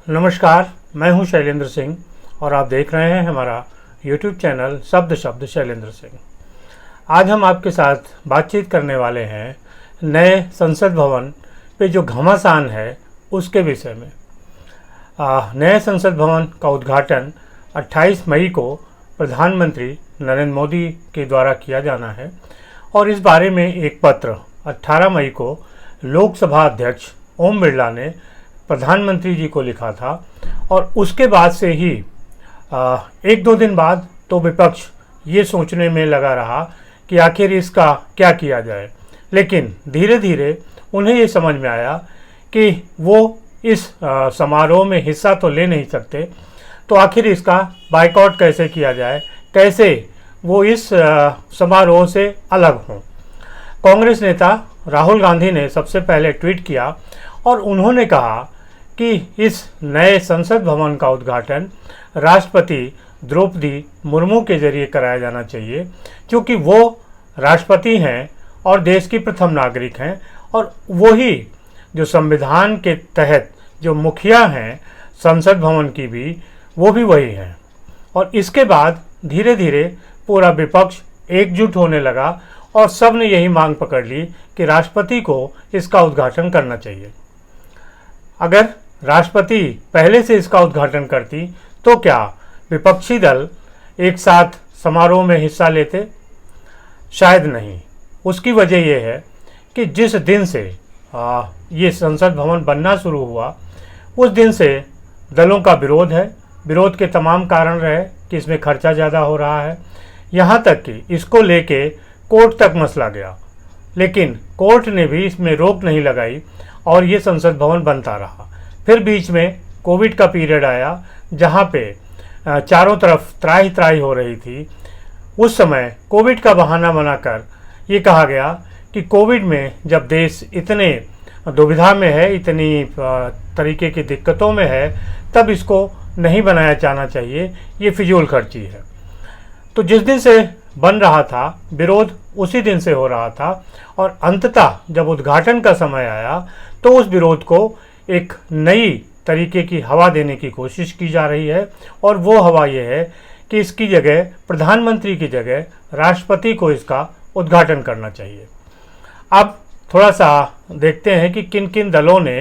नमस्कार, मैं हूं शैलेंद्र सिंह और आप देख रहे हैं हमारा YouTube चैनल शब्द शब्द शैलेंद्र सिंह। आज हम आपके साथ बातचीत करने वाले हैं नए संसद भवन पे जो घमासान है उसके विषय में। नए संसद भवन का उद्घाटन 28 मई को प्रधानमंत्री नरेंद्र मोदी के द्वारा किया जाना है और इस बारे में एक पत्र 18 मई को लोकसभा अध्यक्ष ओम बिरला ने प्रधानमंत्री जी को लिखा था और उसके बाद से ही एक दो दिन बाद तो विपक्ष ये सोचने में लगा रहा कि आखिर इसका क्या किया जाए, लेकिन धीरे धीरे उन्हें ये समझ में आया कि वो इस समारोह में हिस्सा तो ले नहीं सकते, तो आखिर इसका बायकॉट कैसे किया जाए, कैसे वो इस समारोह से अलग हों। कांग्रेस नेता राहुल गांधी ने सबसे पहले ट्वीट किया और उन्होंने कहा कि इस नए संसद भवन का उद्घाटन राष्ट्रपति द्रौपदी मुर्मू के जरिए कराया जाना चाहिए, क्योंकि वो राष्ट्रपति हैं और देश की प्रथम नागरिक हैं और वही जो संविधान के तहत जो मुखिया हैं संसद भवन की भी, वो भी वही हैं। और इसके बाद धीरे धीरे पूरा विपक्ष एकजुट होने लगा और सब ने यही मांग पकड़ ली कि राष्ट्रपति को इसका उद्घाटन करना चाहिए। अगर राष्ट्रपति पहले से इसका उद्घाटन करती तो क्या विपक्षी दल एक साथ समारोह में हिस्सा लेते? शायद नहीं। उसकी वजह यह है कि जिस दिन से ये संसद भवन बनना शुरू हुआ उस दिन से दलों का विरोध है। विरोध के तमाम कारण रहे कि इसमें खर्चा ज़्यादा हो रहा है, यहाँ तक कि इसको लेके कोर्ट तक मसला गया, लेकिन कोर्ट ने भी इसमें रोक नहीं लगाई और ये संसद भवन बनता रहा। फिर बीच में कोविड का पीरियड आया जहाँ पे चारों तरफ त्राही त्राही हो रही थी। उस समय कोविड का बहाना बनाकर ये कहा गया कि कोविड में जब देश इतने दुविधा में है, इतनी तरीके की दिक्कतों में है, तब इसको नहीं बनाया जाना चाहिए, ये फिजूल खर्ची है। तो जिस दिन से बन रहा था विरोध उसी दिन से हो रहा था और अंततः जब उद्घाटन का समय आया तो उस विरोध को एक नई तरीके की हवा देने की कोशिश की जा रही है और वो हवा ये है कि इसकी जगह प्रधानमंत्री की जगह राष्ट्रपति को इसका उद्घाटन करना चाहिए। अब थोड़ा सा देखते हैं कि किन किन दलों ने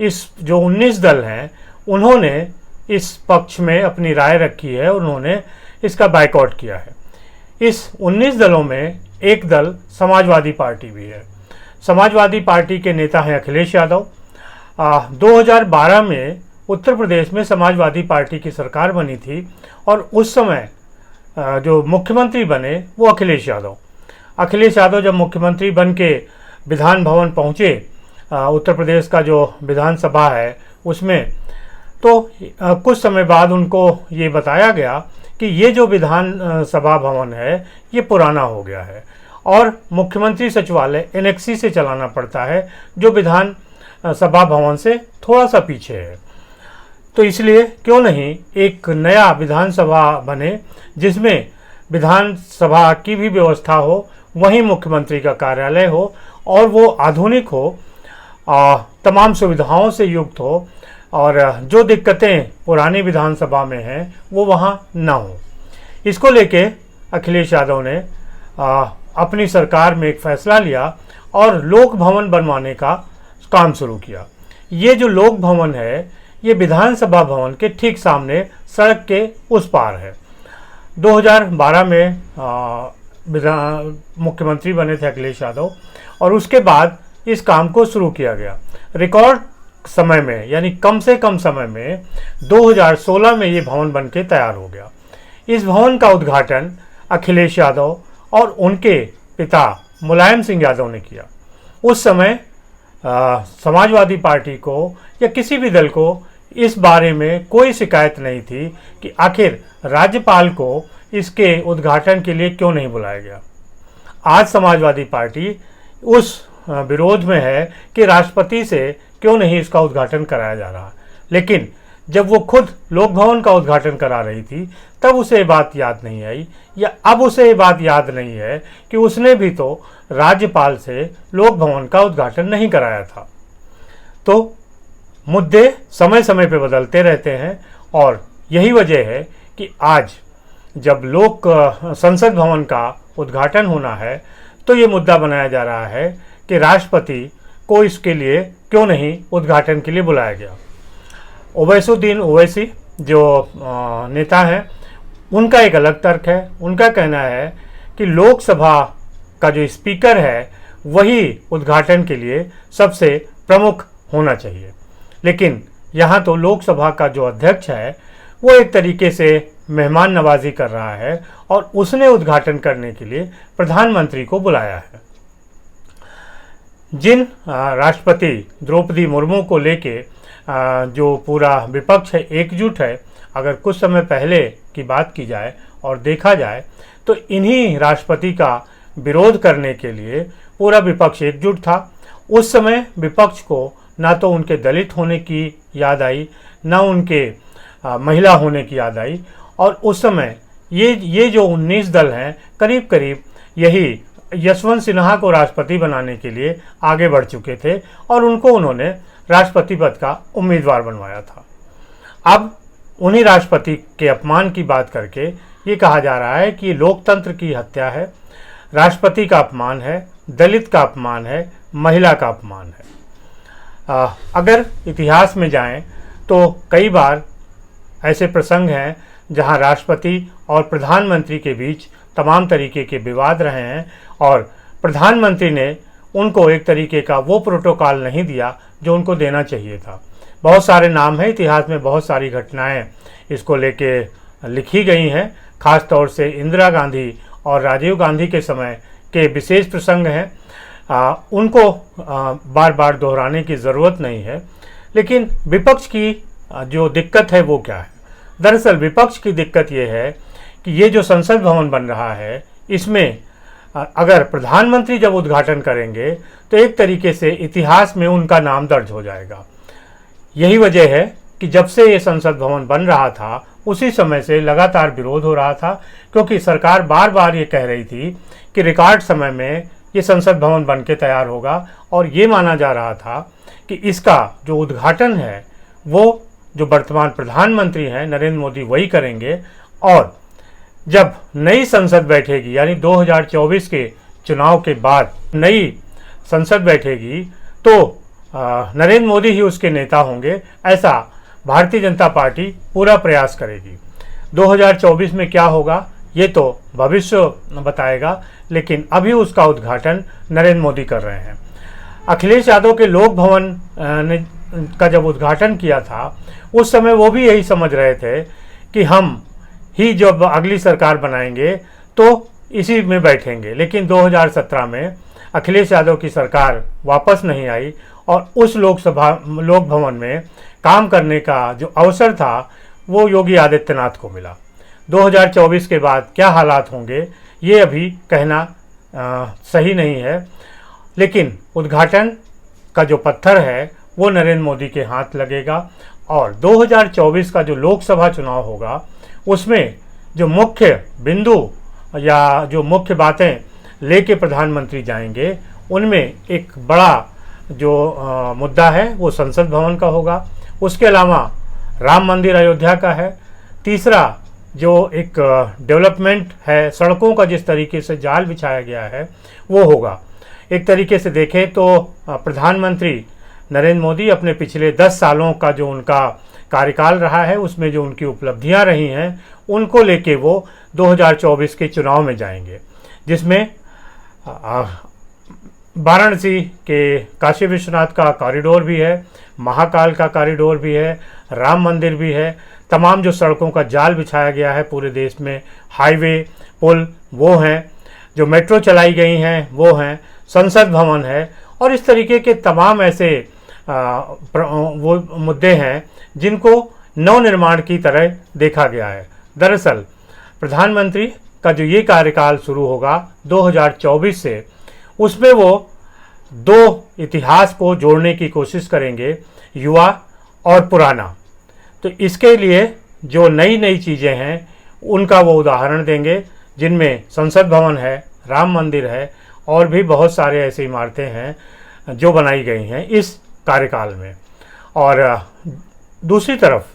इस जो 19 दल हैं उन्होंने इस पक्ष में अपनी राय रखी है, उन्होंने इसका बायकॉट किया है। इस 19 दलों में एक दल समाजवादी पार्टी भी है। समाजवादी पार्टी के नेता हैं अखिलेश यादव। 2012 में उत्तर प्रदेश में समाजवादी पार्टी की सरकार बनी थी और उस समय जो मुख्यमंत्री बने वो अखिलेश यादव। अखिलेश यादव जब मुख्यमंत्री बन के विधान भवन पहुँचे, उत्तर प्रदेश का जो विधानसभा है उसमें, तो कुछ समय बाद उनको ये बताया गया कि ये जो विधान सभा भवन है ये पुराना हो गया है और मुख्यमंत्री सचिवालय एनेक्सी से चलाना पड़ता है जो विधान सभा भवन से थोड़ा सा पीछे है। तो इसलिए क्यों नहीं एक नया विधानसभा बने जिसमें विधानसभा की भी व्यवस्था हो, वहीं मुख्यमंत्री का कार्यालय हो और वो आधुनिक हो, तमाम सुविधाओं से युक्त हो और जो दिक्कतें पुरानी विधानसभा में हैं वो वहाँ ना हो। इसको लेके अखिलेश यादव ने अपनी सरकार में एक फैसला लिया और लोक भवन बनवाने का काम शुरू किया। ये जो लोक भवन है ये विधानसभा भवन के ठीक सामने सड़क के उस पार है। 2012 में मुख्यमंत्री बने थे अखिलेश यादव और उसके बाद इस काम को शुरू किया गया। रिकॉर्ड समय में, यानी कम से कम समय में 2016 में ये भवन बनके तैयार हो गया। इस भवन का उद्घाटन अखिलेश यादव और उनके पिता मुलायम सिंह यादव ने किया। उस समय समाजवादी पार्टी को या किसी भी दल को इस बारे में कोई शिकायत नहीं थी कि आखिर राज्यपाल को इसके उद्घाटन के लिए क्यों नहीं बुलाया गया। आज समाजवादी पार्टी उस विरोध में है कि राष्ट्रपति से क्यों नहीं इसका उद्घाटन कराया जा रहा, लेकिन जब वो खुद लोक भवन का उद्घाटन करा रही थी तब उसे ये बात याद नहीं आई, या अब उसे ये बात याद नहीं है कि उसने भी तो राज्यपाल से लोक भवन का उद्घाटन नहीं कराया था। तो मुद्दे समय समय पे बदलते रहते हैं और यही वजह है कि आज जब लोक संसद भवन का उद्घाटन होना है तो ये मुद्दा बनाया जा रहा है कि राष्ट्रपति को इसके लिए क्यों नहीं उद्घाटन के लिए बुलाया गया। ओवैसुद्दीन ओवैसी जो नेता हैं, उनका एक अलग तर्क है। उनका कहना है कि लोकसभा का जो स्पीकर है वही उद्घाटन के लिए सबसे प्रमुख होना चाहिए, लेकिन यहाँ तो लोकसभा का जो अध्यक्ष है वो एक तरीके से मेहमान नवाजी कर रहा है और उसने उद्घाटन करने के लिए प्रधानमंत्री को बुलाया है। जिन राष्ट्रपति द्रौपदी मुर्मू को लेके जो पूरा विपक्ष है एकजुट है, अगर कुछ समय पहले की बात की जाए और देखा जाए तो इन्हीं राष्ट्रपति का विरोध करने के लिए पूरा विपक्ष एकजुट था। उस समय विपक्ष को ना तो उनके दलित होने की याद आई, ना उनके महिला होने की याद आई, और उस समय ये जो 19 दल हैं करीब करीब यही यशवंत सिन्हा को राष्ट्रपति बनाने के लिए आगे बढ़ चुके थे और उनको उन्होंने राष्ट्रपति पद का उम्मीदवार बनवाया था। अब उन्हीं राष्ट्रपति के अपमान की बात करके ये कहा जा रहा है कि ये लोकतंत्र की हत्या है, राष्ट्रपति का अपमान है, दलित का अपमान है, महिला का अपमान है। अगर इतिहास में जाएं तो कई बार ऐसे प्रसंग हैं जहां राष्ट्रपति और प्रधानमंत्री के बीच तमाम तरीके के विवाद रहे हैं और प्रधानमंत्री ने उनको एक तरीके का वो प्रोटोकॉल नहीं दिया जो उनको देना चाहिए था। बहुत सारे नाम हैं, इतिहास में बहुत सारी घटनाएं इसको लेके लिखी गई हैं, खास तौर से इंदिरा गांधी और राजीव गांधी के समय के विशेष प्रसंग हैं। उनको बार बार दोहराने की ज़रूरत नहीं है, लेकिन विपक्ष की जो दिक्कत है वो क्या है? दरअसल विपक्ष की दिक्कत ये है कि ये जो संसद भवन बन रहा है इसमें अगर प्रधानमंत्री जब उद्घाटन करेंगे तो एक तरीके से इतिहास में उनका नाम दर्ज हो जाएगा। यही वजह है कि जब से ये संसद भवन बन रहा था उसी समय से लगातार विरोध हो रहा था, क्योंकि सरकार बार बार ये कह रही थी कि रिकॉर्ड समय में ये संसद भवन बन के तैयार होगा और ये माना जा रहा था कि इसका जो उद्घाटन है वो जो वर्तमान प्रधानमंत्री हैं नरेंद्र मोदी वही करेंगे, और जब नई संसद बैठेगी यानी 2024 के चुनाव के बाद नई संसद बैठेगी तो नरेंद्र मोदी ही उसके नेता होंगे, ऐसा भारतीय जनता पार्टी पूरा प्रयास करेगी। 2024 में क्या होगा ये तो भविष्य बताएगा, लेकिन अभी उसका उद्घाटन नरेंद्र मोदी कर रहे हैं। अखिलेश यादव के लोक भवन ने का जब उद्घाटन किया था उस समय वो भी यही समझ रहे थे कि हम ही जब अगली सरकार बनाएंगे तो इसी में बैठेंगे, लेकिन 2017 में अखिलेश यादव की सरकार वापस नहीं आई और उस लोक भवन में काम करने का जो अवसर था वो योगी आदित्यनाथ को मिला। 2024 के बाद क्या हालात होंगे ये अभी कहना सही नहीं है, लेकिन उद्घाटन का जो पत्थर है वो नरेंद्र मोदी के हाथ लगेगा और 2024 का जो लोकसभा चुनाव होगा उसमें जो मुख्य बिंदु या जो मुख्य बातें लेके प्रधानमंत्री जाएंगे उनमें एक बड़ा जो मुद्दा है वो संसद भवन का होगा। उसके अलावा राम मंदिर अयोध्या का है। तीसरा जो एक डेवलपमेंट है, सड़कों का जिस तरीके से जाल बिछाया गया है वो होगा। एक तरीके से देखें तो प्रधानमंत्री नरेंद्र मोदी अपने पिछले 10 सालों का जो उनका कार्यकाल रहा है उसमें जो उनकी उपलब्धियां रही हैं उनको लेके वो 2024 के चुनाव में जाएंगे, जिसमें वाराणसी के काशी विश्वनाथ का कॉरिडोर भी है, महाकाल का कॉरिडोर भी है, राम मंदिर भी है, तमाम जो सड़कों का जाल बिछाया गया है पूरे देश में, हाईवे पुल वो हैं, जो मेट्रो चलाई गई हैं वो हैं, संसद भवन है और इस तरीके के तमाम ऐसे वो मुद्दे हैं जिनको नवनिर्माण की तरह देखा गया है। दरअसल प्रधानमंत्री का जो ये कार्यकाल शुरू होगा 2024 से, उसमें वो दो इतिहास को जोड़ने की कोशिश करेंगे, युवा और पुराना। तो इसके लिए जो नई नई चीज़ें हैं उनका वो उदाहरण देंगे, जिनमें संसद भवन है, राम मंदिर है और भी बहुत सारे ऐसी इमारतें हैं जो बनाई गई हैं इस कार्यकाल में। और दूसरी तरफ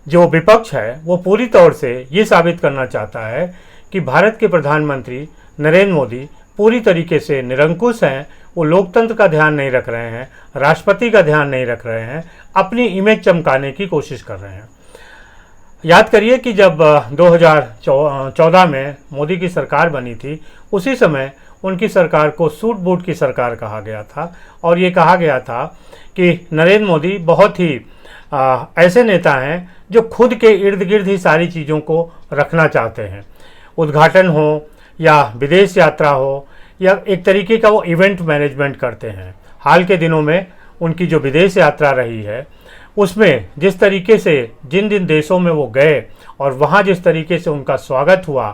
जो विपक्ष है वो पूरी तौर से ये साबित करना चाहता है कि भारत के प्रधानमंत्री नरेंद्र मोदी पूरी तरीके से निरंकुश हैं, वो लोकतंत्र का ध्यान नहीं रख रहे हैं, राष्ट्रपति का ध्यान नहीं रख रहे हैं, अपनी इमेज चमकाने की कोशिश कर रहे हैं। याद करिए कि जब 2014 में मोदी की सरकार बनी थी, उसी समय उनकी सरकार को सूट बूट की सरकार कहा गया था और ये कहा गया था कि नरेंद्र मोदी बहुत ही ऐसे नेता हैं जो खुद के इर्द गिर्द ही सारी चीज़ों को रखना चाहते हैं। उद्घाटन हो या विदेश यात्रा हो या एक तरीके का वो इवेंट मैनेजमेंट करते हैं। हाल के दिनों में उनकी जो विदेश यात्रा रही है उसमें जिस तरीके से जिन जिन देशों में वो गए और वहाँ जिस तरीके से उनका स्वागत हुआ,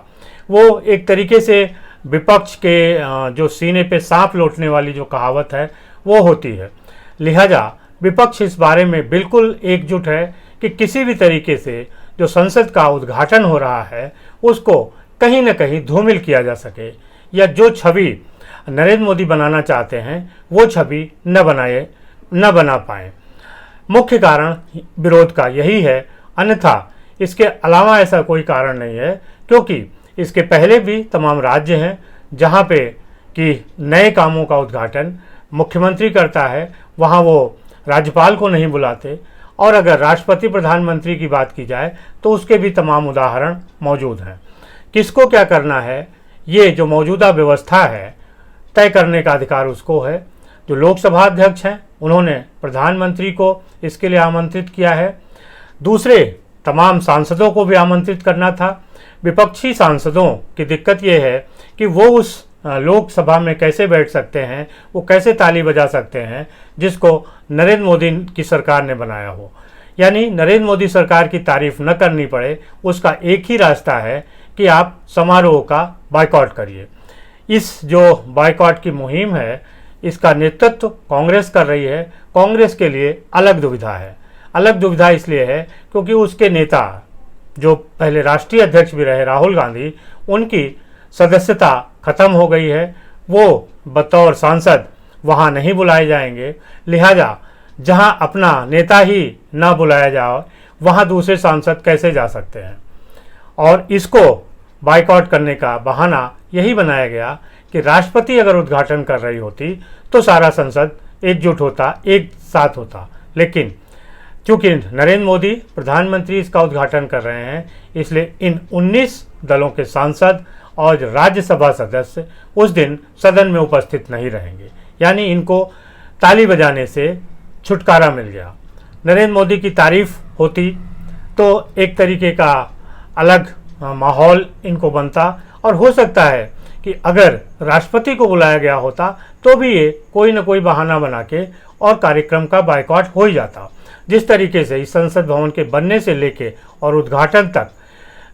वो एक तरीके से विपक्ष के जो सीने पे सांप लौटने वाली जो कहावत है वो होती है। लिहाजा विपक्ष इस बारे में बिल्कुल एकजुट है कि किसी भी तरीके से जो संसद का उद्घाटन हो रहा है उसको कहीं न कहीं धूमिल किया जा सके, या जो छवि नरेंद्र मोदी बनाना चाहते हैं वो छवि न बना पाएँ। मुख्य कारण विरोध का यही है, अन्यथा इसके अलावा ऐसा कोई कारण नहीं है, क्योंकि इसके पहले भी तमाम राज्य हैं जहाँ पे कि नए कामों का उद्घाटन मुख्यमंत्री करता है, वहाँ वो राज्यपाल को नहीं बुलाते। और अगर राष्ट्रपति प्रधानमंत्री की बात की जाए तो उसके भी तमाम उदाहरण मौजूद हैं। किसको क्या करना है, ये जो मौजूदा व्यवस्था है तय करने का अधिकार उसको है। जो लोकसभा अध्यक्ष हैं उन्होंने प्रधानमंत्री को इसके लिए आमंत्रित किया है, दूसरे तमाम सांसदों को भी आमंत्रित करना था। विपक्षी सांसदों की दिक्कत ये है कि वो उस लोकसभा में कैसे बैठ सकते हैं, वो कैसे ताली बजा सकते हैं जिसको नरेंद्र मोदी की सरकार ने बनाया हो। यानी नरेंद्र मोदी सरकार की तारीफ न करनी पड़े, उसका एक ही रास्ता है कि आप समारोह का बायकॉट करिए। इस जो बायकॉट की मुहिम है इसका नेतृत्व कांग्रेस कर रही है। कांग्रेस के लिए अलग दुविधा है। अलग दुविधा इसलिए है क्योंकि उसके नेता जो पहले राष्ट्रीय अध्यक्ष भी रहे राहुल गांधी, उनकी सदस्यता खत्म हो गई है, वो बतौर सांसद वहाँ नहीं बुलाए जाएंगे। लिहाजा जहाँ अपना नेता ही ना बुलाया जाए वहाँ दूसरे सांसद कैसे जा सकते हैं। और इसको बायकॉट करने का बहाना यही बनाया गया कि राष्ट्रपति अगर उद्घाटन कर रही होती तो सारा संसद एकजुट होता, एक साथ होता। लेकिन चूँकि नरेंद्र मोदी प्रधानमंत्री इसका उद्घाटन कर रहे हैं, इसलिए इन 19 दलों के सांसद और राज्यसभा सदस्य उस दिन सदन में उपस्थित नहीं रहेंगे। यानी इनको ताली बजाने से छुटकारा मिल गया। नरेंद्र मोदी की तारीफ होती तो एक तरीके का अलग माहौल इनको बनता, और हो सकता है कि अगर राष्ट्रपति को बुलाया गया होता तो भी ये कोई न कोई बहाना बना के और कार्यक्रम का बायकॉट हो ही जाता। जिस तरीके से इस संसद भवन के बनने से लेके और उद्घाटन तक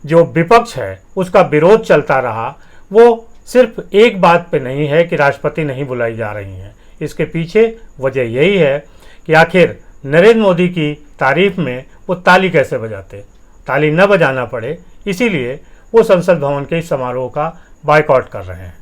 जो विपक्ष है उसका विरोध चलता रहा, वो सिर्फ एक बात पे नहीं है कि राष्ट्रपति नहीं बुलाई जा रही हैं। इसके पीछे वजह यही है कि आखिर नरेंद्र मोदी की तारीफ में वो ताली कैसे बजाते, ताली न बजाना पड़े, इसीलिए वो संसद भवन के इस समारोह का बायकॉट कर रहे हैं।